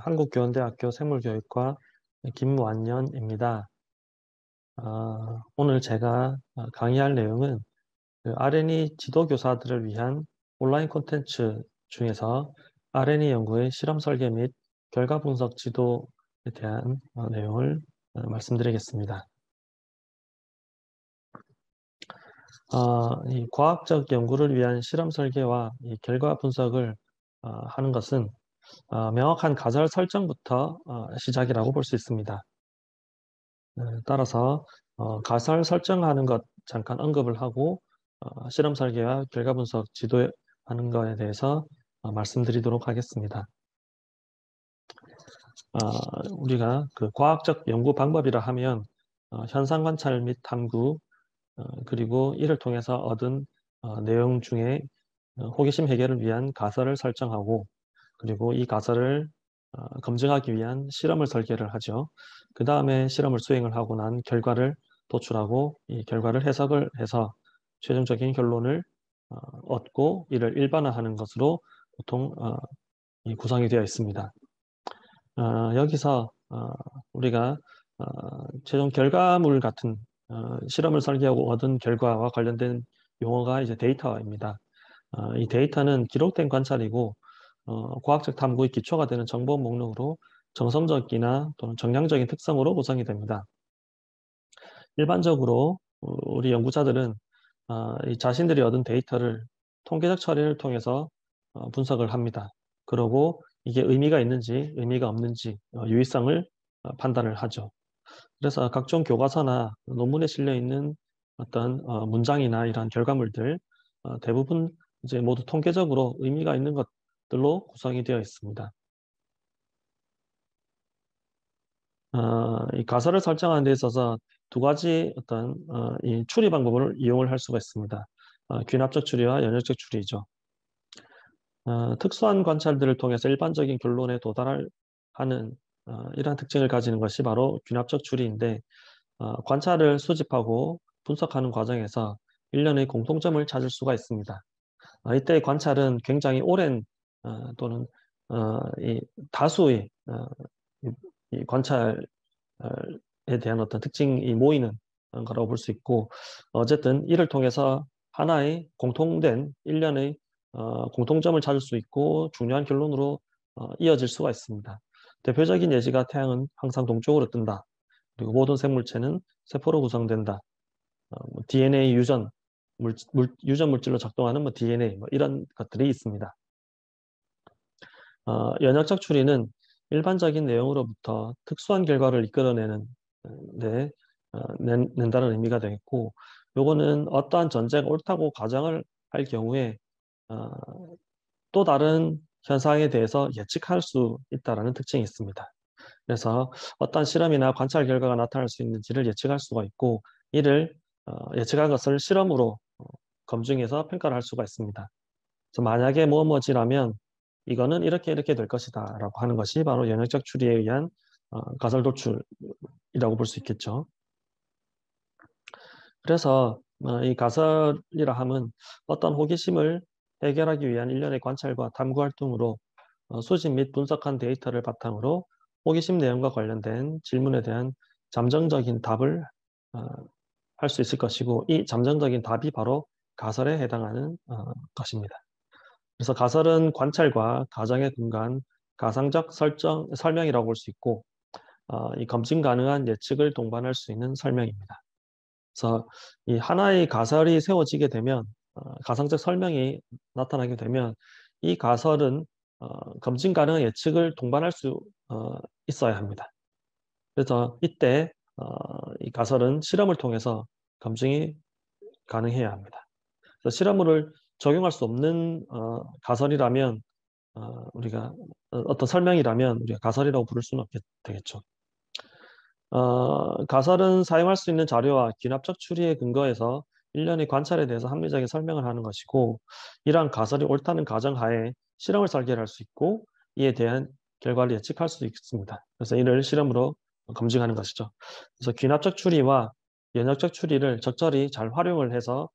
한국교원대학교 생물교육과 김완년입니다. 오늘 제가 강의할 내용은 그 RNA 지도교사들을 위한 온라인 콘텐츠 중에서 RNA 연구의 실험 설계 및 결과 분석 지도에 대한 내용을 말씀드리겠습니다. 이 과학적 연구를 위한 실험 설계와 이 결과 분석을 하는 것은 명확한 가설 설정부터 시작이라고 볼 수 있습니다. 따라서 가설 설정하는 것 잠깐 언급을 하고 실험 설계와 결과 분석 지도하는 것에 대해서 말씀드리도록 하겠습니다. 우리가 그 과학적 연구 방법이라 하면 현상 관찰 및 탐구, 그리고 이를 통해서 얻은 내용 중에 호기심 해결을 위한 가설을 설정하고, 그리고 이 가설을 검증하기 위한 실험을 설계를 하죠. 그 다음에 실험을 수행을 하고 난 결과를 도출하고 이 결과를 해석을 해서 최종적인 결론을 얻고 이를 일반화하는 것으로 보통 이 구성이 되어 있습니다. 여기서 우리가 최종 결과물 같은 실험을 설계하고 얻은 결과와 관련된 용어가 이제 데이터입니다. 이 데이터는 기록된 관찰이고 과학적 탐구의 기초가 되는 정보 목록으로 정성적이나 또는 정량적인 특성으로 구성이 됩니다. 일반적으로 우리 연구자들은 이 자신들이 얻은 데이터를 통계적 처리를 통해서 분석을 합니다. 그러고 이게 의미가 있는지 의미가 없는지 유의성을 판단을 하죠. 그래서 각종 교과서나 논문에 실려 있는 어떤 문장이나 이러한 결과물들 대부분 이제 모두 통계적으로 의미가 있는 것들로 구성이 되어 있습니다. 이 가설을 설정하는 데 있어서 두 가지 어떤 이 추리 방법을 이용을 할 수가 있습니다. 귀납적 추리와 연역적 추리죠. 특수한 관찰들을 통해서 일반적인 결론에 도달하는 이러한 특징을 가지는 것이 바로 귀납적 추리인데, 관찰을 수집하고 분석하는 과정에서 일련의 공통점을 찾을 수가 있습니다. 이때 관찰은 굉장히 오랜 또는 이 다수의 이, 이 관찰에 대한 어떤 특징이 모이는 거라고 볼 수 있고, 어쨌든 이를 통해서 하나의 공통된 일련의 공통점을 찾을 수 있고 중요한 결론으로 이어질 수가 있습니다. 대표적인 예시가 태양은 항상 동쪽으로 뜬다. 그리고 모든 생물체는 세포로 구성된다. DNA 유전 물질로 작동하는 DNA 이런 것들이 있습니다. 연역적 추리는 일반적인 내용으로부터 특수한 결과를 이끌어내는 낸다는 의미가 되겠고, 요거는 어떠한 전제가 옳다고 가정을 할 경우에 어, 또 다른 현상에 대해서 예측할 수 있다는 특징이 있습니다. 그래서 어떤 실험이나 관찰 결과가 나타날 수 있는지를 예측할 수가 있고, 이를 예측한 것을 실험으로 검증해서 평가를 할 수가 있습니다. 그래서 만약에 뭐뭐지라면 이거는 이렇게 이렇게 될 것이다 라고 하는 것이 바로 연역적 추리에 의한 가설 도출이라고 볼 수 있겠죠. 그래서 이 가설이라 함은 어떤 호기심을 해결하기 위한 일련의 관찰과 탐구 활동으로 수집 및 분석한 데이터를 바탕으로 호기심 내용과 관련된 질문에 대한 잠정적인 답을 할 수 있을 것이고, 이 잠정적인 답이 바로 가설에 해당하는 것입니다. 그래서 가설은 관찰과 가정에 근거한 가상적 설명이라고 볼 수 있고, 이 검증 가능한 예측을 동반할 수 있는 설명입니다. 그래서 이 하나의 가설이 세워지게 되면, 가상적 설명이 나타나게 되면 이 가설은 검증 가능한 예측을 동반할 수 있어야 합니다. 그래서 이때 이 가설은 실험을 통해서 검증이 가능해야 합니다. 그래서 실험을 적용할 수 없는 가설이라면 우리가 어떤 설명이라면 우리가 가설이라고 부를 수는 없게 되겠죠. 가설은 사용할 수 있는 자료와 귀납적 추리에 근거해서 일련의 관찰에 대해서 합리적인 설명을 하는 것이고, 이러한 가설이 옳다는 가정하에 실험을 설계할 수 있고 이에 대한 결과를 예측할 수 있습니다. 그래서 이를 실험으로 검증하는 것이죠. 그래서 귀납적 추리와 연역적 추리를 적절히 잘 활용을 해서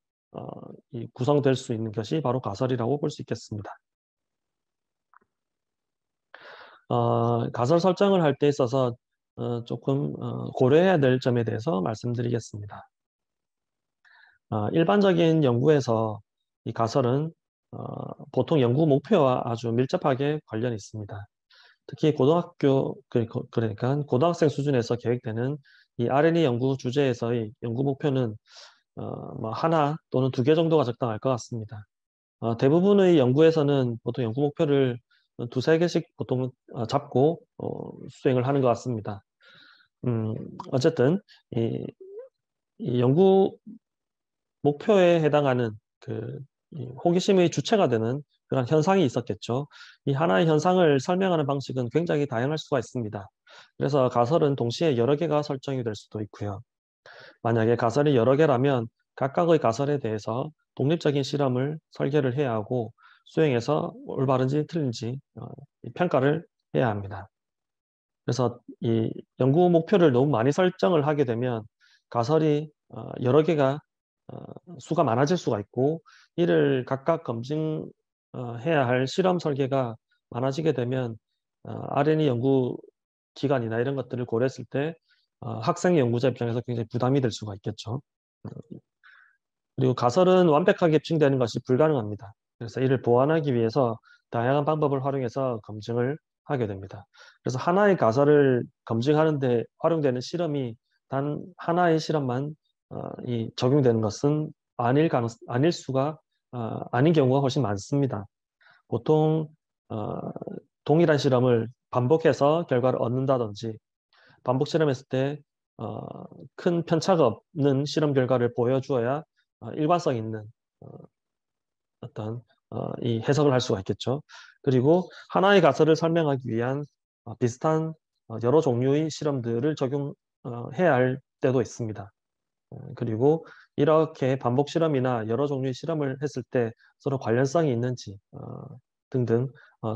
구성될 수 있는 것이 바로 가설이라고 볼 수 있겠습니다. 가설 설정을 할 때 있어서 조금 고려해야 될 점에 대해서 말씀드리겠습니다. 일반적인 연구에서 이 가설은 보통 연구 목표와 아주 밀접하게 관련이 있습니다. 특히 고등학교, 그러니까 고등학생 수준에서 계획되는 이 R&D 연구 주제에서의 연구 목표는 뭐 하나 또는 두 개 정도가 적당할 것 같습니다. 대부분의 연구에서는 보통 연구 목표를 두세 개씩 보통 잡고 수행을 하는 것 같습니다. 어쨌든 이 연구 목표에 해당하는 이 호기심의 주체가 되는 그런 현상이 있었겠죠. 이 하나의 현상을 설명하는 방식은 굉장히 다양할 수가 있습니다. 그래서 가설은 동시에 여러 개가 설정이 될 수도 있고요. 만약에 가설이 여러 개라면 각각의 가설에 대해서 독립적인 실험을 설계를 해야 하고 수행해서 올바른지 틀린지 평가를 해야 합니다. 그래서 이 연구 목표를 너무 많이 설정을 하게 되면 가설이 여러 개가 수가 많아질 수가 있고 이를 각각 검증해야 할 실험 설계가 많아지게 되면 R&D 연구 기간이나 이런 것들을 고려했을 때 학생 연구자 입장에서 굉장히 부담이 될 수가 있겠죠. 그리고 가설은 완벽하게 입증되는 것이 불가능합니다. 그래서 이를 보완하기 위해서 다양한 방법을 활용해서 검증을 하게 됩니다. 그래서 하나의 가설을 검증하는 데 활용되는 실험이 단 하나의 실험만 적용되는 것은 아닐 수가 아닌 경우가 훨씬 많습니다. 보통 어, 동일한 실험을 반복해서 결과를 얻는다든지 반복 실험했을 때 큰 편차가 없는 실험 결과를 보여주어야 일관성 있는 어, 어떤 이 해석을 할 수가 있겠죠. 그리고 하나의 가설을 설명하기 위한 비슷한 여러 종류의 실험들을 적용해야 할 때도 있습니다. 그리고 이렇게 반복 실험이나 여러 종류의 실험을 했을 때 서로 관련성이 있는지 등등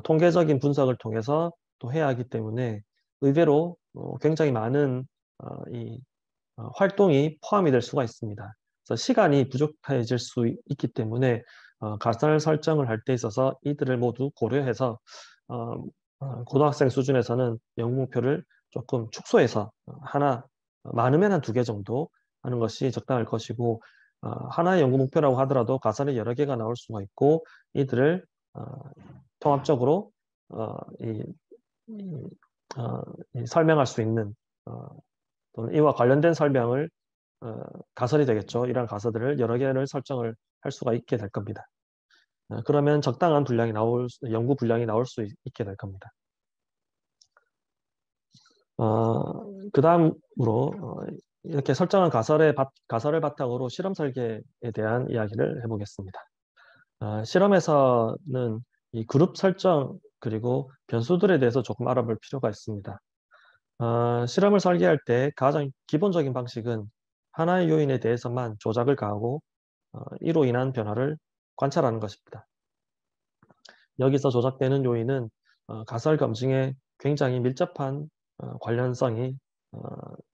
통계적인 분석을 통해서 또 해야 하기 때문에 의외로 굉장히 많은 이 활동이 포함이 될 수가 있습니다. 그래서 시간이 부족해질 수 있기 때문에 가설 설정을 할 때 있어서 이들을 모두 고려해서 어, 고등학생 수준에서는 연구 목표를 조금 축소해서 하나 많으면 한 두 개 정도 하는 것이 적당할 것이고 하나의 연구 목표라고 하더라도 가설이 여러 개가 나올 수가 있고 이들을 어, 통합적으로 어, 이, 이, 설명할 수 있는 또는 이와 관련된 설명을 가설이 되겠죠. 이러한 가설들을 여러 개를 설정을 할 수가 있게 될 겁니다. 그러면 적당한 연구 분량이 나올 수 있게 될 겁니다. 그 다음으로 이렇게 설정한 가설을 바탕으로 실험 설계에 대한 이야기를 해보겠습니다. 실험에서는 이 그룹 설정 그리고 변수들에 대해서 조금 알아볼 필요가 있습니다. 실험을 설계할 때 가장 기본적인 방식은 하나의 요인에 대해서만 조작을 가하고 이로 인한 변화를 관찰하는 것입니다. 여기서 조작되는 요인은 가설 검증에 굉장히 밀접한 관련성이 어,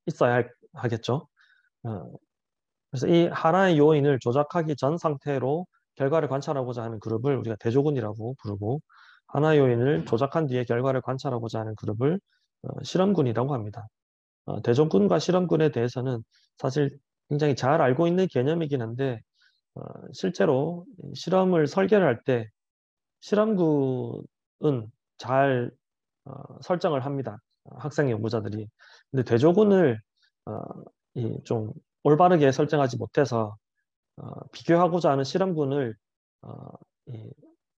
있어야 하겠죠. 어, 그래서 이 하나의 요인을 조작하기 전 상태로 결과를 관찰하고자 하는 그룹을 우리가 대조군이라고 부르고 하나의 요인을 조작한 뒤에 결과를 관찰하고자 하는 그룹을 실험군이라고 합니다. 대조군과 실험군에 대해서는 사실 굉장히 잘 알고 있는 개념이긴 한데 실제로 실험을 설계를 할 때 실험군은 잘 설정을 합니다. 학생 연구자들이. 근데 대조군을 어, 좀 올바르게 설정하지 못해서 비교하고자 하는 실험군을 어, 이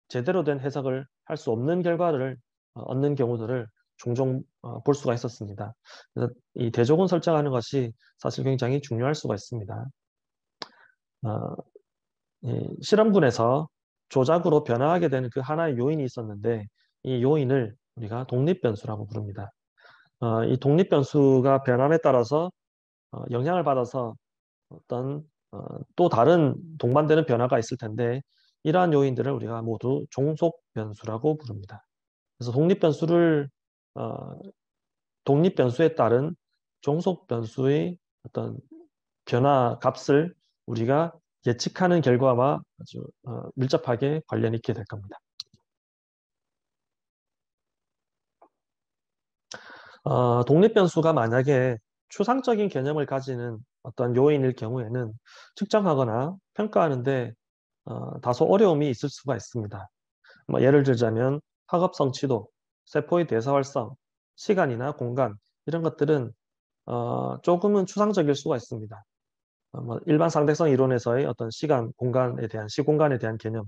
제대로 된 해석을 할 수 없는 결과를 얻는 경우들을 종종 볼 수가 있었습니다. 그래서 이 대조군 설정하는 것이 사실 굉장히 중요할 수가 있습니다. 어, 이 실험군에서 조작으로 변화하게 되는 그 하나의 요인이 있었는데 이 요인을 우리가 독립변수라고 부릅니다. 이 독립변수가 변함에 따라서 영향을 받아서 어떤 또 다른 동반되는 변화가 있을 텐데 이러한 요인들을 우리가 모두 종속 변수라고 부릅니다. 그래서 어, 독립 변수에 따른 종속 변수의 어떤 변화 값을 우리가 예측하는 결과와 아주 밀접하게 관련이 있게 될 겁니다. 독립변수가 만약에 추상적인 개념을 가지는 어떤 요인일 경우에는 측정하거나 평가하는데 다소 어려움이 있을 수가 있습니다. 뭐 예를 들자면 학업 성취도, 세포의 대사 활성, 시간이나 공간 이런 것들은 조금은 추상적일 수가 있습니다. 뭐 일반 상대성 이론에서의 어떤 시간, 공간에 대한 시공간에 대한 개념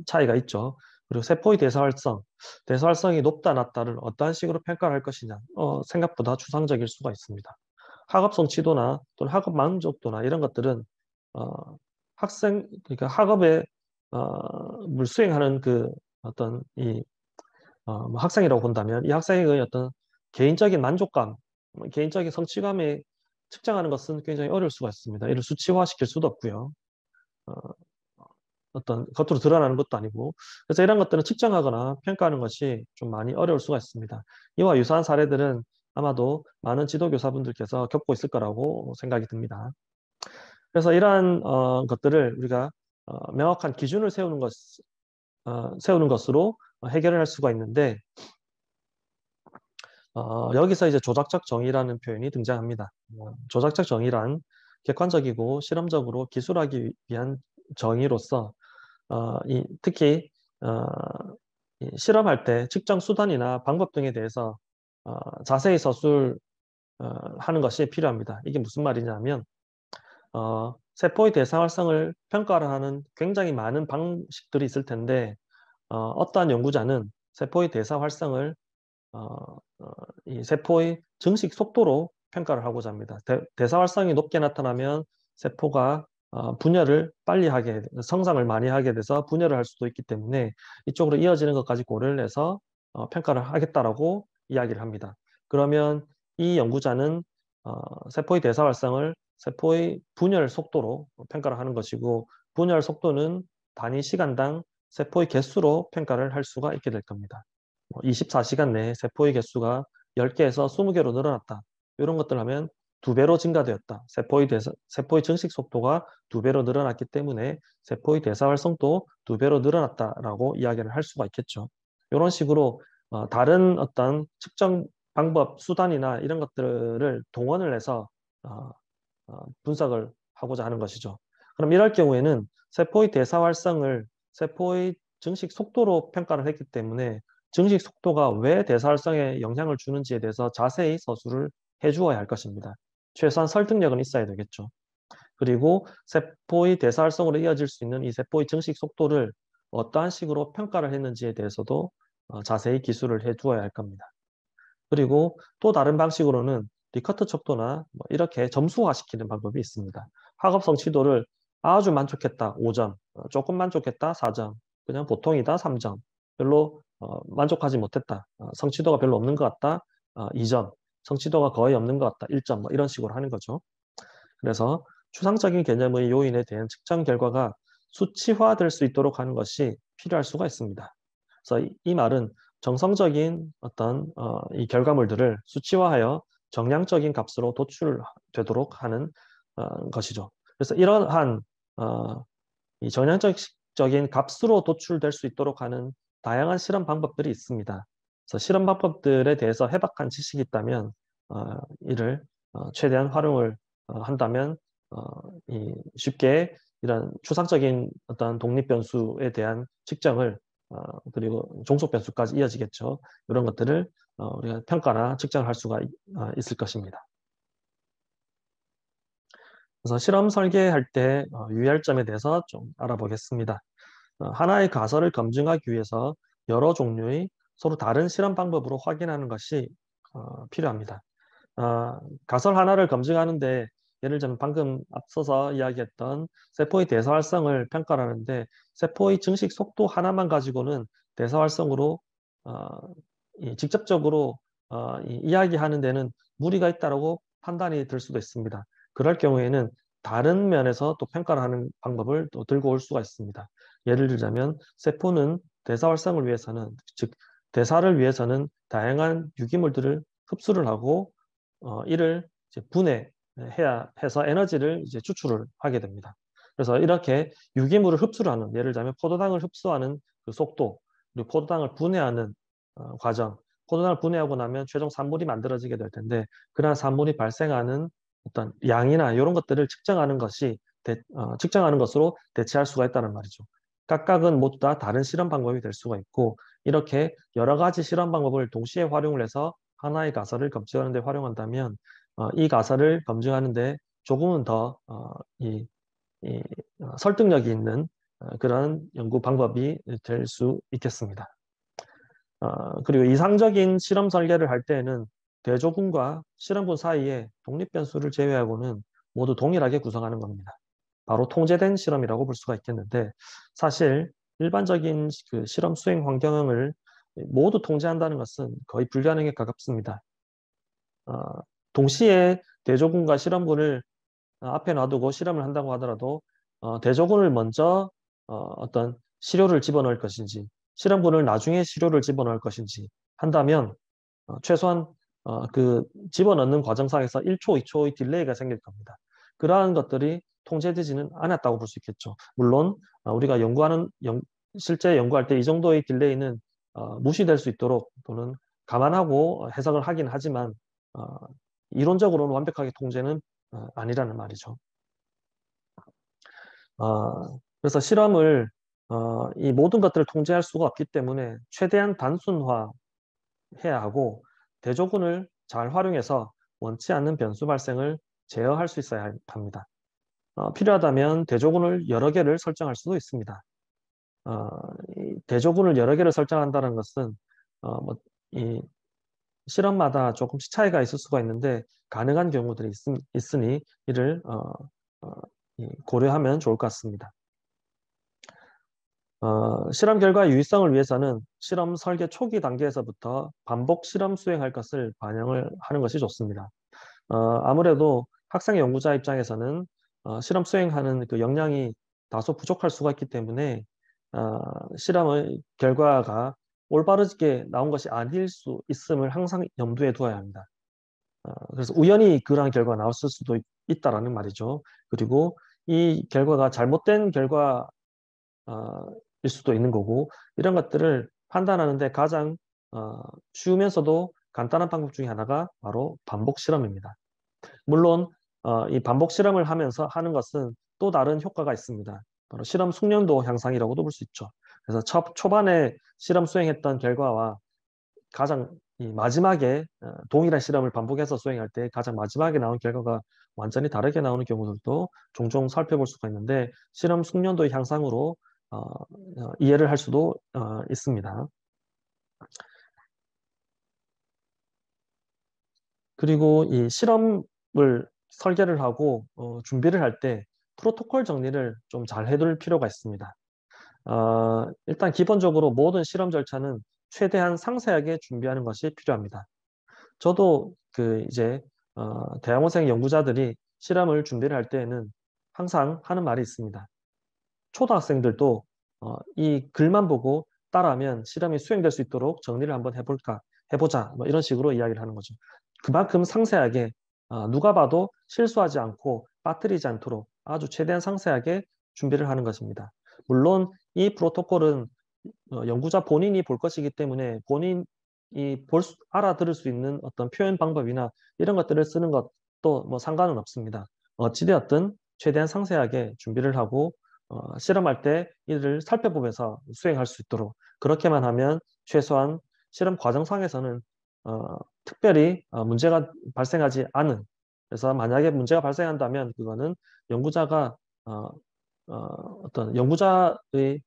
차이가 있죠. 그리고 세포의 대사 활성, 대사 활성이 높다 낮다를 어떠한 식으로 평가를 할 것이냐, 생각보다 추상적일 수가 있습니다. 학업 성취도나 또는 학업 만족도나 이런 것들은 그러니까 학업에 물 수행하는 그 어떤 뭐 학생이라고 본다면 이 학생의 어떤 개인적인 만족감, 개인적인 성취감에 측정하는 것은 굉장히 어려울 수가 있습니다. 이를 수치화시킬 수도 없고요. 어, 어떤 겉으로 드러나는 것도 아니고 그래서 이런 것들은 측정하거나 평가하는 것이 좀 많이 어려울 수가 있습니다. 이와 유사한 사례들은 아마도 많은 지도교사분들께서 겪고 있을 거라고 생각이 듭니다. 그래서 이러한 것들을 우리가 명확한 기준을 세우는 것으로 해결을 할 수가 있는데 여기서 이제 조작적 정의라는 표현이 등장합니다. 조작적 정의란 객관적이고 실험적으로 기술하기 위한 정의로서 특히 어, 이 실험할 때 측정 수단이나 방법 등에 대해서 자세히 하는 것이 필요합니다. 이게 무슨 말이냐면 세포의 대사활성을 평가를 하는 굉장히 많은 방식들이 있을 텐데 어떠한 연구자는 세포의 대사활성을 어, 어, 이 세포의 증식 속도로 평가를 하고자 합니다. 대사활성이 높게 나타나면 세포가 분열을 빨리 성장을 많이 하게 돼서 분열을 할 수도 있기 때문에 이쪽으로 이어지는 것까지 고려를 해서 평가를 하겠다라고 이야기를 합니다. 그러면 이 연구자는 세포의 대사활성을 세포의 분열 속도로 평가를 하는 것이고 분열 속도는 단위 시간당 세포의 개수로 평가를 할 수가 있게 될 겁니다. 24시간 내에 세포의 개수가 10개에서 20개로 늘어났다. 이런 것들 하면 2배로 증가되었다. 세포의 증식 속도가 2배로 늘어났기 때문에 세포의 대사 활성도 2배로 늘어났다라고 이야기를 할 수가 있겠죠. 이런 식으로 다른 어떤 측정 방법, 수단이나 이런 것들을 동원을 해서 어, 분석을 하고자 하는 것이죠. 그럼 이럴 경우에는 세포의 대사 활성을 세포의 증식 속도로 평가를 했기 때문에 증식 속도가 왜 대사 활성에 영향을 주는지에 대해서 자세히 서술을 해주어야 할 것입니다. 최소한 설득력은 있어야 되겠죠. 그리고 세포의 대사 활성으로 이어질 수 있는 이 세포의 증식 속도를 어떠한 식으로 평가를 했는지에 대해서도 자세히 기술을 해주어야 할 겁니다. 그리고 또 다른 방식으로는 리커트 척도나 뭐 이렇게 점수화시키는 방법이 있습니다. 학업 성취도를 아주 만족했다 5점, 조금 만족했다 4점, 그냥 보통이다 3점, 별로 만족하지 못했다, 성취도가 별로 없는 것 같다 2점, 성취도가 거의 없는 것 같다 1점, 뭐 이런 식으로 하는 거죠. 그래서 추상적인 개념의 요인에 대한 측정 결과가 수치화될 수 있도록 하는 것이 필요할 수가 있습니다. 그래서 이 말은 정성적인 어떤 이 결과물들을 수치화하여 정량적인 값으로 도출되도록 하는 것이죠. 그래서 이러한 이 정량적인 값으로 도출될 수 있도록 하는 다양한 실험 방법들이 있습니다. 그래서 실험 방법들에 대해서 해박한 지식이 있다면 이를 최대한 활용을 한다면 쉽게 이런 추상적인 어떤 독립 변수에 대한 측정을 그리고 종속 변수까지 이어지겠죠. 이런 것들을 우리가 평가나 측정을 할 수가 있을 것입니다. 그래서 실험 설계할 때 유의할 점에 대해서 좀 알아보겠습니다. 하나의 가설을 검증하기 위해서 여러 종류의 서로 다른 실험 방법으로 확인하는 것이 필요합니다. 가설 하나를 검증하는데 예를 들면 방금 앞서서 이야기했던 세포의 대사 활성을 평가하는데 세포의 증식 속도 하나만 가지고는 대사 활성으로 직접적으로 이야기하는 데는 무리가 있다고 판단이 들 수도 있습니다. 그럴 경우에는 다른 면에서 또 평가를 하는 방법을 또 들고 올 수가 있습니다. 예를 들자면 세포는 대사 활성을 위해서는 즉 대사를 위해서는 다양한 유기물들을 흡수를 하고 이를 이제 분해해야 해서 에너지를 이제 추출을 하게 됩니다. 그래서 이렇게 유기물을 흡수를 하는 예를 들자면 포도당을 흡수하는 그 속도 그리고 포도당을 분해하는 과정 포도당을 분해하고 나면 최종 산물이 만들어지게 될 텐데 그러한 산물이 발생하는 어떤 양이나 이런 것들을 측정하는 것으로 대체할 수가 있다는 말이죠. 각각은 모두 다 다른 실험 방법이 될 수가 있고 이렇게 여러 가지 실험 방법을 동시에 활용을 해서 하나의 가설을 검증하는 데 활용한다면 이 가설을 검증하는 데 조금은 더 설득력이 있는 그런 연구 방법이 될 수 있겠습니다. 그리고 이상적인 실험 설계를 할 때에는 대조군과 실험군 사이에 독립 변수를 제외하고는 모두 동일하게 구성하는 겁니다. 바로 통제된 실험이라고 볼 수가 있겠는데 사실 일반적인 그 실험 수행 환경을 모두 통제한다는 것은 거의 불가능에 가깝습니다. 어, 동시에 대조군과 실험군을 앞에 놔두고 실험을 한다고 하더라도 대조군을 먼저 어떤 시료를 집어넣을 것인지 실험군을 나중에 시료를 집어넣을 것인지 한다면 최소한 그 집어넣는 과정상에서 1초, 2초의 딜레이가 생길 겁니다. 그러한 것들이 통제되지는 않았다고 볼 수 있겠죠. 물론 우리가 실제 연구할 때 이 정도의 딜레이는 무시될 수 있도록 또는 감안하고 해석을 하긴 하지만 어, 이론적으로는 완벽하게 통제는 아니라는 말이죠. 그래서 실험을 이 모든 것들을 통제할 수가 없기 때문에 최대한 단순화해야 하고 대조군을 잘 활용해서 원치 않는 변수 발생을 제어할 수 있어야 합니다. 필요하다면 대조군을 여러 개를 설정할 수도 있습니다. 이 대조군을 여러 개를 설정한다는 것은 이 실험마다 조금씩 차이가 있을 수가 있는데 가능한 경우들이 있으니 이를 고려하면 좋을 것 같습니다. 실험 결과의 유의성을 위해서는 실험 설계 초기 단계에서부터 반복 실험 수행할 것을 반영을 하는 것이 좋습니다. 아무래도 학생 연구자 입장에서는 실험 수행하는 그 역량이 다소 부족할 수가 있기 때문에 실험의 결과가 올바르게 나온 것이 아닐 수 있음을 항상 염두에 두어야 합니다. 그래서 우연히 그러한 결과가 나왔을 수도 있다라는 말이죠. 그리고 이 결과가 잘못된 결과 일 수도 있는 거고 이런 것들을 판단하는데 가장 쉬우면서도 간단한 방법 중에 하나가 바로 반복 실험입니다. 물론 이 반복 실험을 하면서 하는 것은 또 다른 효과가 있습니다. 바로 실험 숙련도 향상이라고도 볼 수 있죠. 그래서 초반에 실험 수행했던 결과와 가장 이 마지막에 동일한 실험을 반복해서 수행할 때 가장 마지막에 나온 결과가 완전히 다르게 나오는 경우들도 종종 살펴볼 수가 있는데 실험 숙련도의 향상으로 이해를 할 수도 있습니다. 그리고 이 실험을 설계를 하고 준비를 할 때 프로토콜 정리를 좀 잘 해둘 필요가 있습니다. 일단 기본적으로 모든 실험 절차는 최대한 상세하게 준비하는 것이 필요합니다. 저도 그 이제 대학원생 연구자들이 실험을 준비를 할 때에는 항상 하는 말이 있습니다. 초등학생들도 이 글만 보고 따라하면 실험이 수행될 수 있도록 정리를 한번 해보자. 뭐 이런 식으로 이야기를 하는 거죠. 그만큼 상세하게 누가 봐도 실수하지 않고 빠뜨리지 않도록 아주 최대한 상세하게 준비를 하는 것입니다. 물론 이 프로토콜은 연구자 본인이 볼 것이기 때문에 본인이 알아들을 수 있는 어떤 표현 방법이나 이런 것들을 쓰는 것도 뭐 상관은 없습니다. 어찌되었든 최대한 상세하게 준비를 하고 실험할 때 이를 살펴보면서 수행할 수 있도록 그렇게만 하면 최소한 실험 과정상에서는 특별히 문제가 발생하지 않은 그래서 만약에 문제가 발생한다면 그거는 연구자가 어떤 연구자의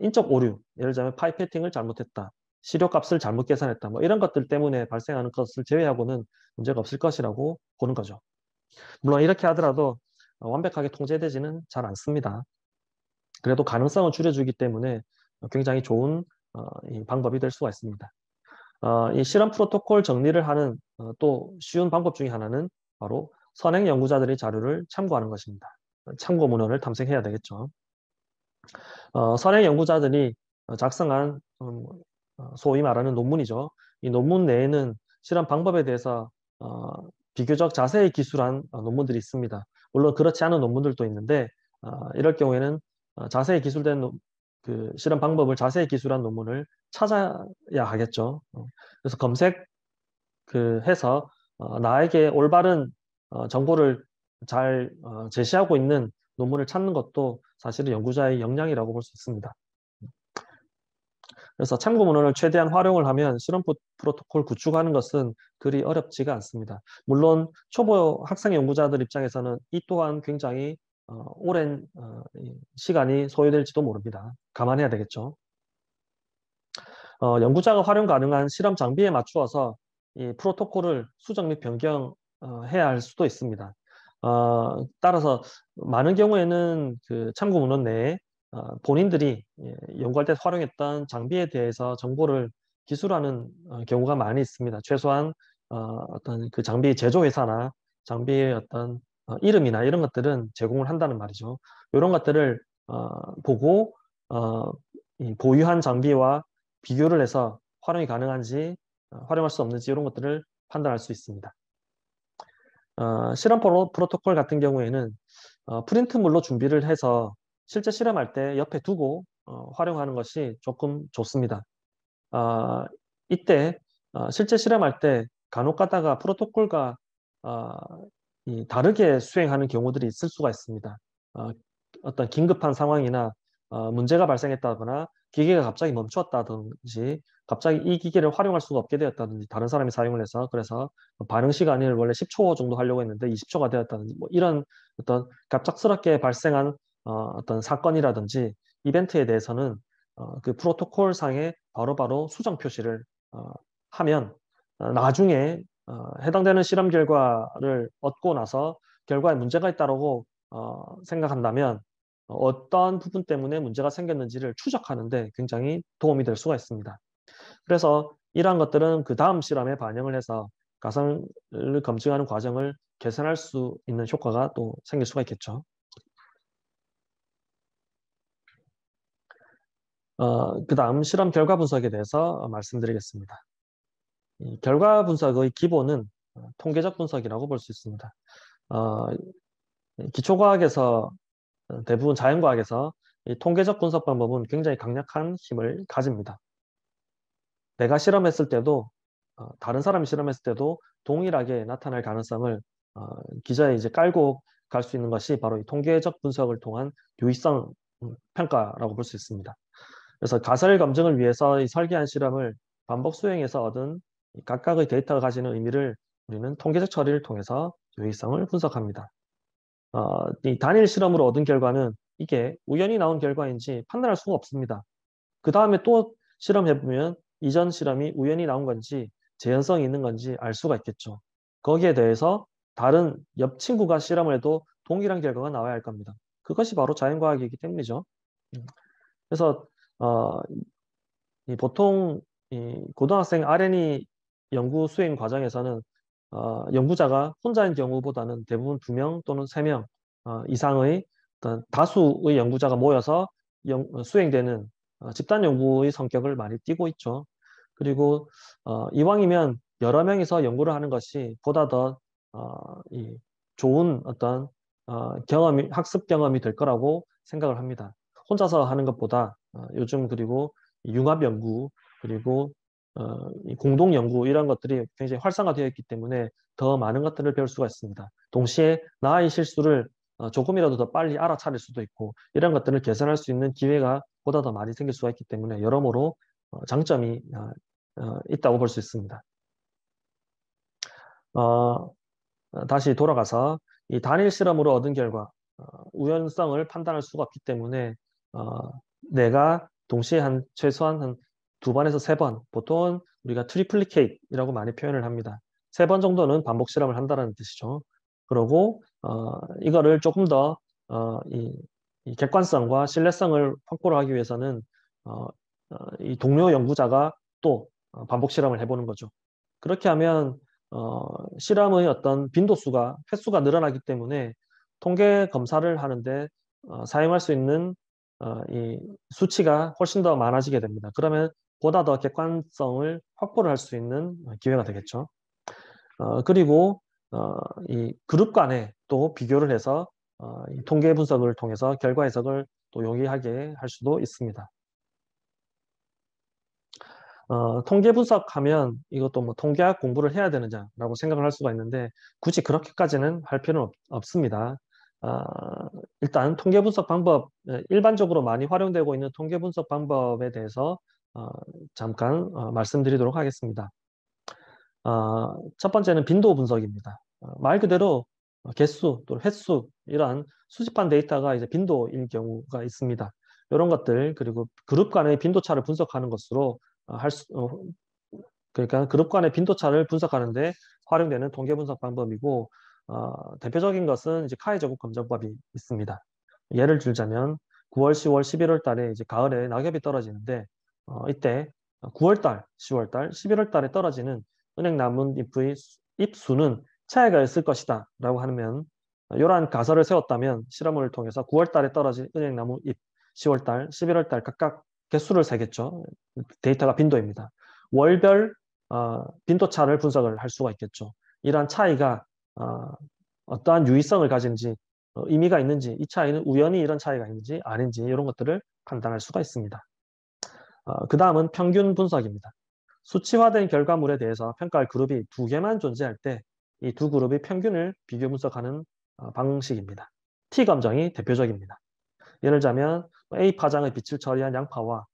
인적 오류, 예를 들자면 파이페팅을 잘못했다, 시료값을 잘못 계산했다, 뭐 이런 것들 때문에 발생하는 것을 제외하고는 문제가 없을 것이라고 보는 거죠. 물론 이렇게 하더라도 완벽하게 통제되지는 잘 않습니다. 그래도 가능성을 줄여주기 때문에 굉장히 좋은 이 방법이 될 수가 있습니다. 이 실험 프로토콜 정리를 하는 또 쉬운 방법 중에 하나는 바로 선행 연구자들의 자료를 참고하는 것입니다. 참고 문헌을 탐색해야 되겠죠. 선행 연구자들이 작성한 소위 말하는 논문이죠. 이 논문 내에는 실험 방법에 대해서 비교적 자세히 기술한 논문들이 있습니다. 물론 그렇지 않은 논문들도 있는데 이럴 경우에는 자세히 기술된 그 실험 방법을 자세히 기술한 논문을 찾아야 하겠죠. 그래서 검색 해서 나에게 올바른 정보를 잘 제시하고 있는 논문을 찾는 것도 사실은 연구자의 역량이라고 볼 수 있습니다. 그래서 참고 문헌을 최대한 활용을 하면 실험 프로토콜 구축하는 것은 그리 어렵지가 않습니다. 물론 초보 학생 연구자들 입장에서는 이 또한 굉장히 오랜 시간이 소요될지도 모릅니다. 감안해야 되겠죠. 연구자가 활용 가능한 실험 장비에 맞추어서 이 프로토콜을 수정 및 변경해야 할 수도 있습니다. 따라서 많은 경우에는 그 참고 문헌 내에 본인들이 연구할 때 활용했던 장비에 대해서 정보를 기술하는 경우가 많이 있습니다. 최소한 어떤 그 장비 제조 회사나 장비의 어떤 이름이나 이런 것들은 제공을 한다는 말이죠. 이런 것들을 보고 이 보유한 장비와 비교를 해서 활용이 가능한지 활용할 수 없는지 이런 것들을 판단할 수 있습니다. 실험 프로토콜 같은 경우에는 프린트물로 준비를 해서 실제 실험할 때 옆에 두고 활용하는 것이 조금 좋습니다. 이때 실제 실험할 때 간혹 가다가 프로토콜과 다르게 수행하는 경우들이 있을 수가 있습니다. 어떤 긴급한 상황이나 문제가 발생했다거나 기계가 갑자기 멈췄다든지 갑자기 이 기계를 활용할 수가 없게 되었다든지 다른 사람이 사용을 해서 그래서 반응 시간을 원래 10초 정도 하려고 했는데 20초가 되었다든지 뭐 이런 어떤 갑작스럽게 발생한 어떤 사건이라든지 이벤트에 대해서는 그 프로토콜 상에 바로바로 수정 표시를 하면 나중에 해당되는 실험 결과를 얻고 나서 결과에 문제가 있다고 생각한다면 어떤 부분 때문에 문제가 생겼는지를 추적하는데 굉장히 도움이 될 수가 있습니다. 그래서 이러한 것들은 그 다음 실험에 반영을 해서 가상을 검증하는 과정을 개선할 수 있는 효과가 또 생길 수가 있겠죠. 그 다음 실험 결과 분석에 대해서 말씀드리겠습니다. 이 결과 분석의 기본은 통계적 분석이라고 볼 수 있습니다. 어, 기초과학에서 대부분 자연과학에서 이 통계적 분석 방법은 굉장히 강력한 힘을 가집니다. 내가 실험했을 때도 다른 사람이 실험했을 때도 동일하게 나타날 가능성을 기저에 이제 깔고 갈 수 있는 것이 바로 이 통계적 분석을 통한 유의성 평가라고 볼 수 있습니다. 그래서 가설 검증을 위해서 이 설계한 실험을 반복 수행해서 얻은 각각의 데이터가 가지는 의미를 우리는 통계적 처리를 통해서 유의성을 분석합니다. 이 단일 실험으로 얻은 결과는 이게 우연히 나온 결과인지 판단할 수가 없습니다. 그 다음에 또 실험해보면 이전 실험이 우연히 나온 건지 재현성이 있는 건지 알 수가 있겠죠. 거기에 대해서 다른 옆 친구가 실험을 해도 동일한 결과가 나와야 할 겁니다. 그것이 바로 자연과학이기 때문이죠. 그래서 보통 이 고등학생 R&E 연구 수행 과정에서는 연구자가 혼자인 경우보다는 대부분 2명 또는 3명 이상의 어떤 다수의 연구자가 모여서 수행되는 집단 연구의 성격을 많이 띠고 있죠. 그리고 이왕이면 여러 명이서 연구를 하는 것이 보다 더 좋은 어떤 학습 경험이 될 거라고 생각을 합니다. 혼자서 하는 것보다 요즘 그리고 융합 연구 그리고 이 공동 연구 이런 것들이 굉장히 활성화되어 있기 때문에 더 많은 것들을 배울 수가 있습니다. 동시에 나의 실수를 조금이라도 더 빨리 알아차릴 수도 있고 이런 것들을 개선할 수 있는 기회가 보다 더 많이 생길 수가 있기 때문에 여러모로 장점이 있다고 볼 수 있습니다. 다시 돌아가서 이 단일 실험으로 얻은 결과 우연성을 판단할 수가 없기 때문에 내가 동시에 최소한 한 2번에서 3번, 보통은 우리가 트리플리케이트이라고 많이 표현을 합니다. 3번 정도는 반복 실험을 한다는 뜻이죠. 그리고 이거를 조금 더 이 객관성과 신뢰성을 확보를 하기 위해서는 이 동료 연구자가 또 반복 실험을 해보는 거죠. 그렇게 하면 실험의 어떤 빈도수가 횟수가 늘어나기 때문에 통계 검사를 하는데 사용할 수 있는 이 수치가 훨씬 더 많아지게 됩니다. 그러면 보다 더 객관성을 확보를 할 수 있는 기회가 되겠죠. 그리고 이 그룹 간에 또 비교를 해서 이 통계 분석을 통해서 결과 해석을 또 용이하게 할 수도 있습니다. 통계 분석하면 이것도 뭐 통계학 공부를 해야 되느냐라고 생각을 할 수가 있는데 굳이 그렇게까지는 할 필요는 없습니다. 아, 일단 통계 분석 방법, 일반적으로 많이 활용되고 있는 통계 분석 방법에 대해서 어, 잠깐 말씀드리도록 하겠습니다. 첫 번째는 빈도 분석입니다. 말 그대로 개수 또는 횟수 이러한 수집한 데이터가 이제 빈도일 경우가 있습니다. 이런 것들 그리고 그룹 간의 빈도차를 분석하는 것으로 그러니까 그룹 간의 빈도차를 분석하는데 활용되는 통계 분석 방법이고 대표적인 것은 이제 카이 제곱 검정법이 있습니다. 예를 들자면 9월, 10월, 11월 달에 이제 가을에 낙엽이 떨어지는데 이때 9월 달, 10월 달, 11월 달에 떨어지는 은행 나뭇잎의 잎수는 차이가 있을 것이다 라고 하면 이러한 가설을 세웠다면 실험을 통해서 9월 달에 떨어진 은행 나뭇잎, 10월 달, 11월 달 각각 개수를 세겠죠. 데이터가 빈도입니다. 월별 빈도차를 분석을 할 수가 있겠죠. 이러한 차이가 어떠한 유의성을 가진지 의미가 있는지 이 차이는 우연히 이런 차이가 있는지 아닌지 이런 것들을 판단할 수가 있습니다. 그 다음은 평균 분석입니다. 수치화된 결과물에 대해서 평가할 그룹이 두 개만 존재할 때 이 두 그룹의 평균을 비교 분석하는 방식입니다. T검정이 대표적입니다. 예를 들자면 A 파장의 빛을 처리한 양파와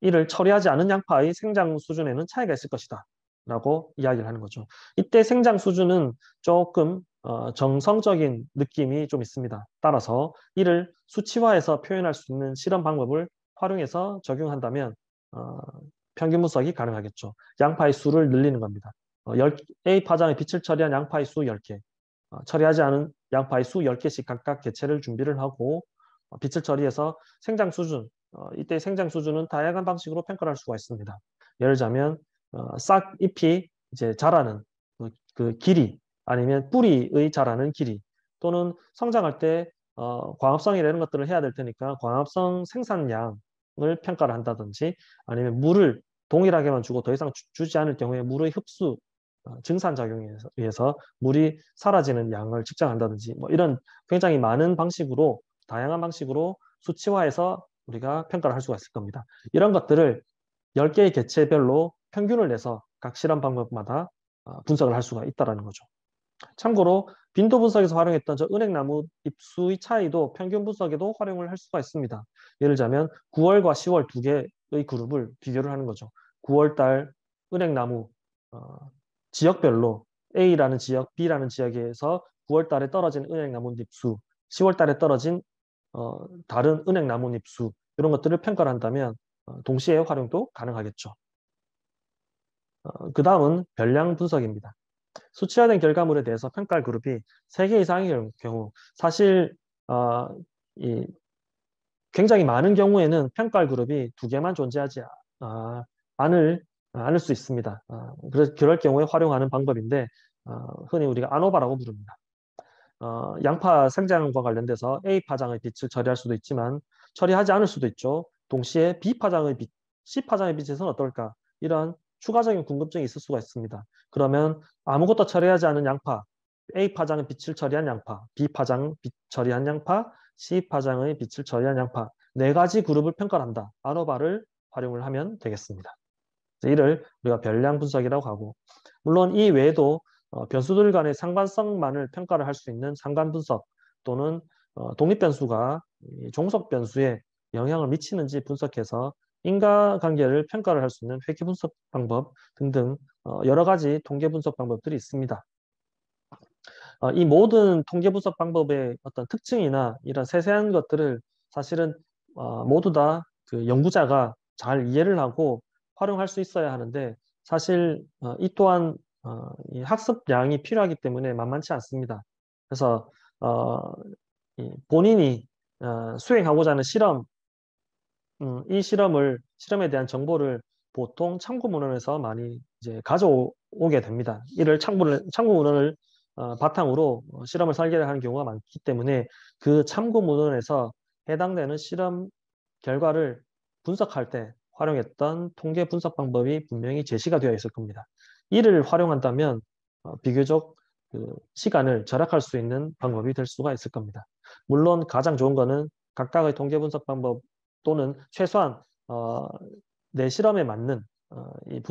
이를 처리하지 않은 양파의 생장 수준에는 차이가 있을 것이다 라고 이야기를 하는 거죠. 이때 생장 수준은 조금 정성적인 느낌이 좀 있습니다. 따라서 이를 수치화해서 표현할 수 있는 실험 방법을 활용해서 적용한다면 평균 분석이 가능하겠죠. 양파의 수를 늘리는 겁니다. A 파장의 빛을 처리한 양파의 수 10개, 처리하지 않은 양파의 수 10개씩 각각 개체를 준비를 하고 빛을 처리해서 생장 수준, 이때 생장 수준은 다양한 방식으로 평가를 할 수가 있습니다. 예를 들자면 싹 잎이 이제 자라는 그 길이 아니면 뿌리의 자라는 길이 또는 성장할 때 광합성이나 이런 것들을 해야 될 테니까 광합성 생산량을 평가를 한다든지 아니면 물을 동일하게만 주고 더 이상 주지 않을 경우에 물의 흡수 증산작용에 의해서 물이 사라지는 양을 측정한다든지 뭐 이런 굉장히 많은 방식으로 다양한 방식으로 수치화해서 우리가 평가를 할 수가 있을 겁니다. 이런 것들을 10개의 개체별로 평균을 내서 각 실험 방법마다 분석을 할 수가 있다는 거죠. 참고로 빈도 분석에서 활용했던 저 은행나무 잎수의 차이도 평균 분석에도 활용을 할 수가 있습니다. 예를 들자면 9월과 10월 두 개의 그룹을 비교를 하는 거죠. 9월 달 은행나무 지역별로 A라는 지역, B라는 지역에서 9월 달에 떨어진 은행나무 잎수, 10월 달에 떨어진 다른 은행나뭇잎 수 이런 것들을 평가를 한다면 동시에 활용도 가능하겠죠. 그 다음은 별량 분석입니다. 수치화된 결과물에 대해서 평가할 그룹이 3개 이상의 경우 사실 굉장히 많은 경우에는 평가할 그룹이 2개만 존재하지 않을 수 있습니다. 그래서 그럴 경우에 활용하는 방법인데 흔히 우리가 아노바라고 부릅니다. 양파 생장과 관련돼서 A 파장의 빛을 처리할 수도 있지만 처리하지 않을 수도 있죠. 동시에 B 파장의 빛, C 파장의 빛에서는 어떨까? 이런 추가적인 궁금증이 있을 수가 있습니다. 그러면 아무것도 처리하지 않은 양파, A 파장의 빛을 처리한 양파, B 파장 빛 처리한 양파, C 파장의 빛을 처리한 양파 4가지 그룹을 평가를 한다. 아노바를 활용을 하면 되겠습니다. 이를 우리가 별량 분석이라고 하고 물론 이 외에도 변수들 간의 상관성만을 평가를 할 수 있는 상관 분석 또는 독립 변수가 종속 변수에 영향을 미치는지 분석해서 인과관계를 평가를 할 수 있는 회귀 분석 방법 등등 여러 가지 통계 분석 방법들이 있습니다. 이 모든 통계 분석 방법의 어떤 특징이나 이런 세세한 것들을 사실은 모두 다 그 연구자가 잘 이해를 하고 활용할 수 있어야 하는데 사실 이 또한 이 학습량이 필요하기 때문에 만만치 않습니다. 그래서 본인이 수행하고자 하는 실험, 이 실험에 대한 정보를 보통 참고 문헌에서 많이 이제 가져오게 됩니다. 이를 참고 문헌을 바탕으로 실험을 설계를 하는 경우가 많기 때문에 그 참고 문헌에서 해당되는 실험 결과를 분석할 때 활용했던 통계 분석 방법이 분명히 제시가 되어 있을 겁니다. 이를 활용한다면 비교적 그 시간을 절약할 수 있는 방법이 될 수가 있을 겁니다. 물론 가장 좋은 거는 각각의 통계 분석 방법 또는 최소한 내 실험에 맞는 이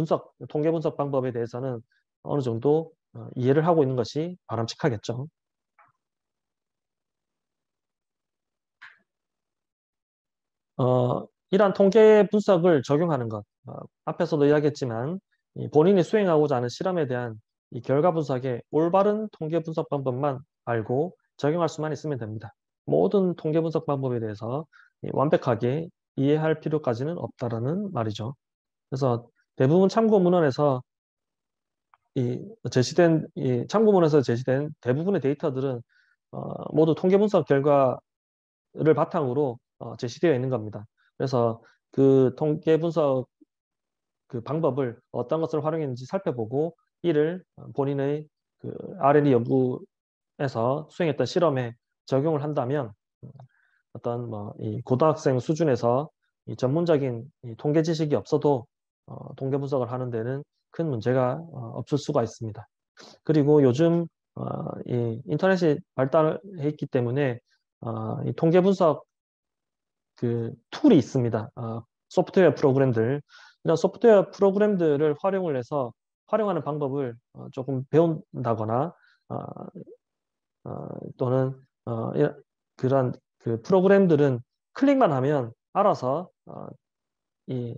통계 분석 방법에 대해서는 어느 정도 이해를 하고 있는 것이 바람직하겠죠. 이러한 통계 분석을 적용하는 것, 앞에서도 이야기했지만 본인이 수행하고자 하는 실험에 대한 이 결과 분석의 올바른 통계 분석 방법만 알고 적용할 수만 있으면 됩니다. 모든 통계 분석 방법에 대해서 완벽하게 이해할 필요까지는 없다라는 말이죠. 그래서 대부분 참고문헌에서 이 참고문헌에서 제시된 대부분의 데이터들은 모두 통계 분석 결과를 바탕으로 제시되어 있는 겁니다. 그래서 그 통계 분석 그 방법을 어떤 것을 활용했는지 살펴보고 이를 본인의 그 R&D 연구에서 수행했던 실험에 적용을 한다면 어떤 뭐 이 고등학생 수준에서 이 전문적인 이 통계 지식이 없어도 통계 분석을 하는 데는 큰 문제가 없을 수가 있습니다. 그리고 요즘 이 인터넷이 발달해 있기 때문에 이 통계 분석 그 툴이 있습니다. 소프트웨어 프로그램들. 이런 소프트웨어 프로그램들을 활용을 해서 활용하는 방법을 조금 배운다거나 어, 또는 그런 그 프로그램들은 클릭만 하면 알아서 이,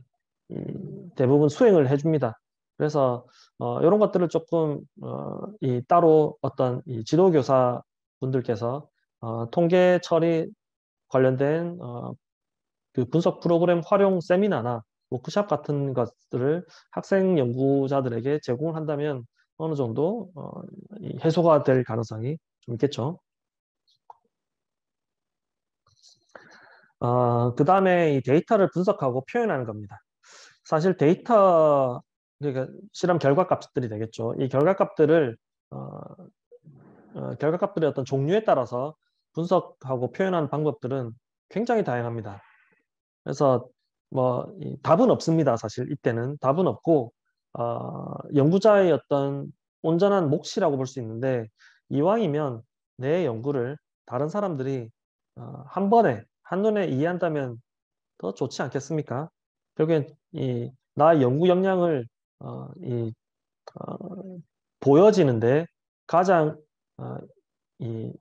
대부분 수행을 해줍니다. 그래서 이런 것들을 조금 이 따로 어떤 이 지도교사 분들께서 통계 처리 관련된 그 분석 프로그램 활용 세미나나 워크샵 같은 것들을 학생 연구자들에게 제공을 한다면 어느 정도 이 해소가 될 가능성이 좀 있겠죠. 그 다음에 이 데이터를 분석하고 표현하는 겁니다. 사실 데이터, 그러니까 실험 결과값들이 되겠죠. 이 결과값들을 결과값들의 어떤 종류에 따라서 분석하고 표현하는 방법들은 굉장히 다양합니다. 그래서 뭐 답은 없습니다. 사실 이때는 답은 없고 연구자의 어떤 온전한 몫이라고 볼 수 있는데 이왕이면 내 연구를 다른 사람들이 한 번에 한눈에 이해한다면 더 좋지 않겠습니까? 결국엔 이 나의 연구 역량을 이 어, 보여지는데 가장 어, 이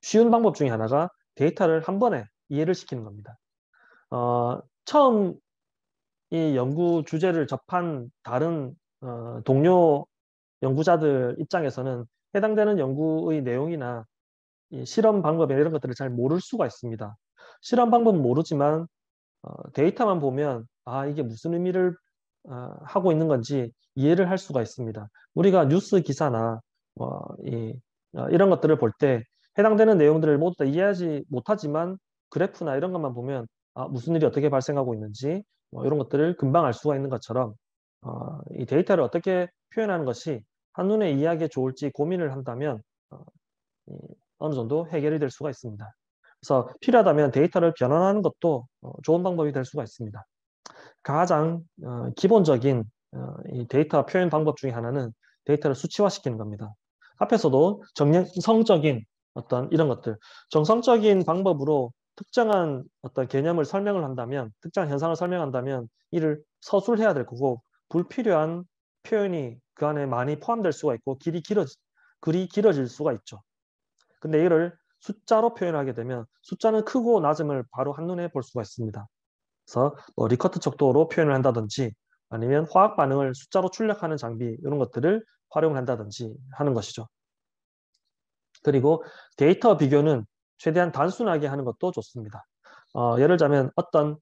쉬운 방법 중에 하나가 데이터를 한 번에 이해를 시키는 겁니다. 처음 이 연구 주제를 접한 다른 동료 연구자들 입장에서는 해당되는 연구의 내용이나 이 실험 방법 이런 것들을 잘 모를 수가 있습니다. 실험 방법은 모르지만 데이터만 보면 이게 무슨 의미를 하고 있는 건지 이해를 할 수가 있습니다. 우리가 뉴스 기사나 이런 것들을 볼 때 해당되는 내용들을 모두 다 이해하지 못하지만 그래프나 이런 것만 보면 무슨 일이 어떻게 발생하고 있는지 이런 것들을 금방 알 수가 있는 것처럼 이 데이터를 어떻게 표현하는 것이 한눈에 이해하기 좋을지 고민을 한다면 이 어느 정도 해결이 될 수가 있습니다. 그래서 필요하다면 데이터를 변환하는 것도 좋은 방법이 될 수가 있습니다. 가장 기본적인 이 데이터 표현 방법 중에 하나는 데이터를 수치화시키는 겁니다. 앞에서도 정성적인 어떤 이런 것들, 정성적인 방법으로 특정한 어떤 개념을 설명을 한다면, 특정한 현상을 설명한다면 이를 서술해야 될 거고 불필요한 표현이 그 안에 많이 포함될 수가 있고 글이 길어질 수가 있죠. 근데 이를 숫자로 표현하게 되면 숫자는 크고 낮음을 바로 한눈에 볼 수가 있습니다. 그래서 뭐 리커트 척도로 표현을 한다든지 아니면 화학 반응을 숫자로 출력하는 장비 이런 것들을 활용한다든지 하는 것이죠. 그리고 데이터 비교는 최대한 단순하게 하는 것도 좋습니다. 예를 들자면 어떤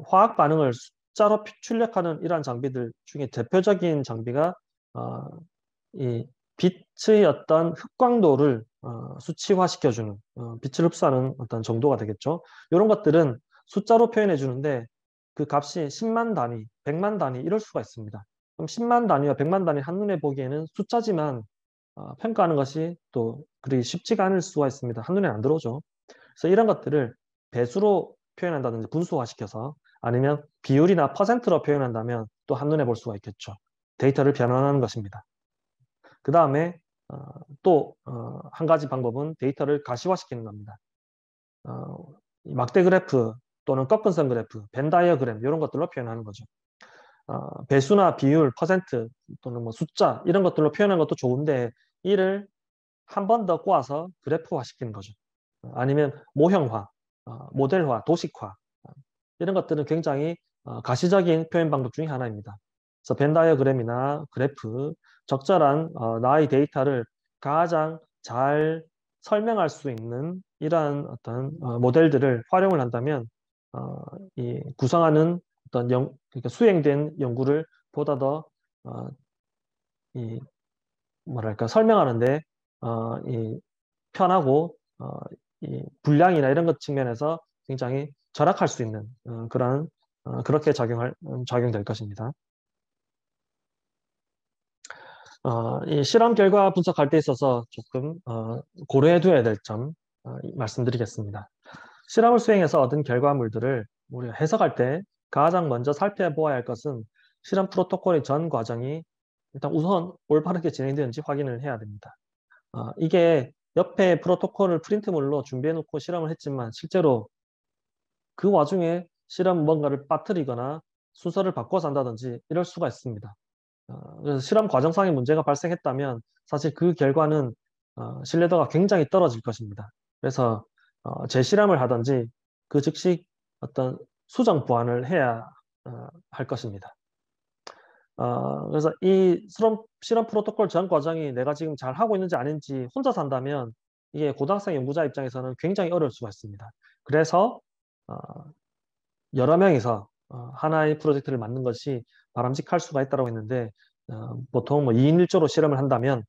화학 반응을 숫자로 출력하는 이러한 장비들 중에 대표적인 장비가 이 빛의 어떤 흑광도를 수치화시켜주는 빛을 흡수하는 어떤 정도가 되겠죠. 이런 것들은 숫자로 표현해 주는데 그 값이 10만 단위, 100만 단위 이럴 수가 있습니다. 그럼 10만 단위와 100만 단위 한눈에 보기에는 숫자지만 평가하는 것이 또 그리 쉽지가 않을 수가 있습니다. 한눈에 안 들어오죠. 그래서 이런 것들을 배수로 표현한다든지 분수화시켜서 아니면 비율이나 퍼센트로 표현한다면 또 한눈에 볼 수가 있겠죠. 데이터를 변환하는 것입니다. 그 다음에 또 한 가지 방법은 데이터를 가시화시키는 겁니다. 막대 그래프 또는 꺾은선 그래프, 벤 다이어그램 이런 것들로 표현하는 거죠. 배수나 비율, 퍼센트 또는 뭐 숫자 이런 것들로 표현하는 것도 좋은데 이를 한 번 더 꼬아서 그래프화 시키는 거죠. 아니면 모형화, 모델화, 도식화 이런 것들은 굉장히 가시적인 표현 방법 중에 하나입니다. 그래서 벤 다이어그램이나 그래프, 적절한 나의 데이터를 가장 잘 설명할 수 있는 이러한 어떤 모델들을 활용을 한다면 이 구성하는 어떤 그러니까 수행된 연구를 보다 더 이 뭐랄까 설명하는데 이 편하고 이 분량이나 이런 것 측면에서 굉장히 절약할 수 있는 그런 그렇게 작용될 것입니다. 이 실험 결과 분석할 때 있어서 조금 고려해 둬야 될 점 말씀드리겠습니다. 실험을 수행해서 얻은 결과물들을 우리가 해석할 때 가장 먼저 살펴보아야 할 것은 실험 프로토콜의 전 과정이 일단 우선 올바르게 진행되는지 확인을 해야 됩니다. 이게 옆에 프로토콜을 프린트물로 준비해 놓고 실험을 했지만 실제로 그 와중에 실험 뭔가를 빠뜨리거나 순서를 바꿔서 한다든지 이럴 수가 있습니다. 그래서 실험 과정상의 문제가 발생했다면 사실 그 결과는 신뢰도가 굉장히 떨어질 것입니다. 그래서 재실험을 하든지 그 즉시 어떤 수정 보완을 해야 할 것입니다. 그래서 이 실험 프로토콜 전 과정이 내가 지금 잘 하고 있는지 아닌지 혼자서 한다면 이게 고등학생 연구자 입장에서는 굉장히 어려울 수가 있습니다. 그래서 어, 여러 명이서 하나의 프로젝트를 만든 것이 바람직할 수가 있다고 했는데 보통 뭐 2인 1조로 실험을 한다면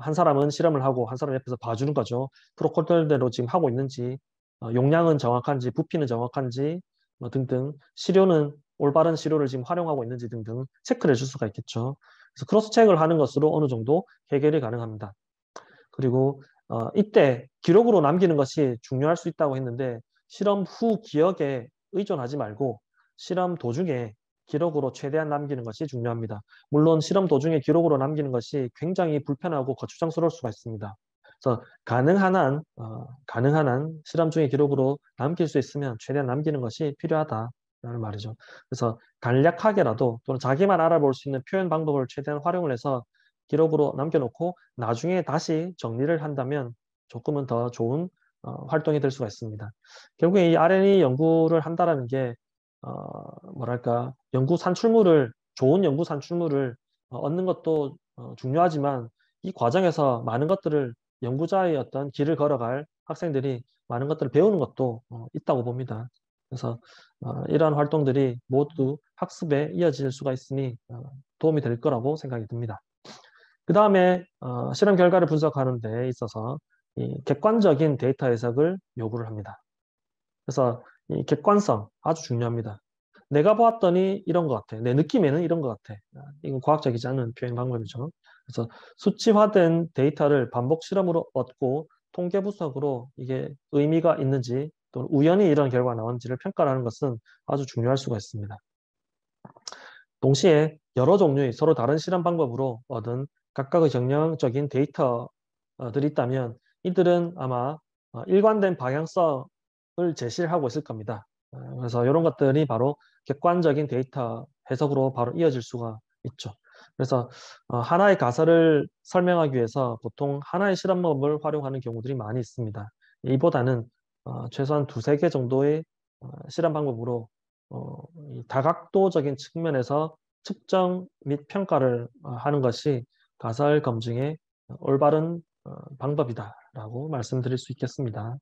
한 사람은 실험을 하고 한 사람 옆에서 봐주는 거죠. 프로토콜대로 지금 하고 있는지 용량은 정확한지 부피는 정확한지 뭐 등등 시료는 올바른 시료를 지금 활용하고 있는지 등등 체크를 해줄 수가 있겠죠. 그래서 크로스 체크를 하는 것으로 어느 정도 해결이 가능합니다. 그리고 이때 기록으로 남기는 것이 중요할 수 있다고 했는데 실험 후 기억에 의존하지 말고 실험 도중에 기록으로 최대한 남기는 것이 중요합니다. 물론 실험 도중에 기록으로 남기는 것이 굉장히 불편하고 거추장스러울 수가 있습니다. 그래서 가능한 한 실험 중에 기록으로 남길 수 있으면 최대한 남기는 것이 필요하다라는 말이죠. 그래서 간략하게라도 또는 자기만 알아볼 수 있는 표현 방법을 최대한 활용을 해서 기록으로 남겨놓고 나중에 다시 정리를 한다면 조금은 더 좋은 활동이 될 수가 있습니다. 결국에 이 R&E 연구를 한다라는 게 뭐랄까 좋은 연구 산출물을 얻는 것도 중요하지만 이 과정에서 많은 것들을 연구자의 어떤 길을 걸어갈 학생들이 많은 것들을 배우는 것도 있다고 봅니다. 그래서 이러한 활동들이 모두 학습에 이어질 수가 있으니 도움이 될 거라고 생각이 듭니다. 그 다음에 실험 결과를 분석하는 데 있어서 이 객관적인 데이터 해석을 요구를 합니다. 그래서 이 객관성 아주 중요합니다. 내가 보았더니 이런 것 같아. 내 느낌에는 이런 것 같아. 이건 과학적이지 않은 표현 방법이죠. 그래서 수치화된 데이터를 반복 실험으로 얻고 통계 분석으로 이게 의미가 있는지 또는 우연히 이런 결과가 나온지를 평가하는 것은 아주 중요할 수가 있습니다. 동시에 여러 종류의 서로 다른 실험 방법으로 얻은 각각의 정량적인 데이터들이 있다면 이들은 아마 일관된 방향성을 제시를 하고 있을 겁니다. 그래서 이런 것들이 바로 객관적인 데이터 해석으로 바로 이어질 수가 있죠. 그래서 하나의 가설을 설명하기 위해서 보통 하나의 실험법을 활용하는 경우들이 많이 있습니다. 이보다는 최소한 두세 개 정도의 실험 방법으로 이 다각도적인 측면에서 측정 및 평가를 하는 것이 가설 검증의 올바른 방법이다라고 말씀드릴 수 있겠습니다.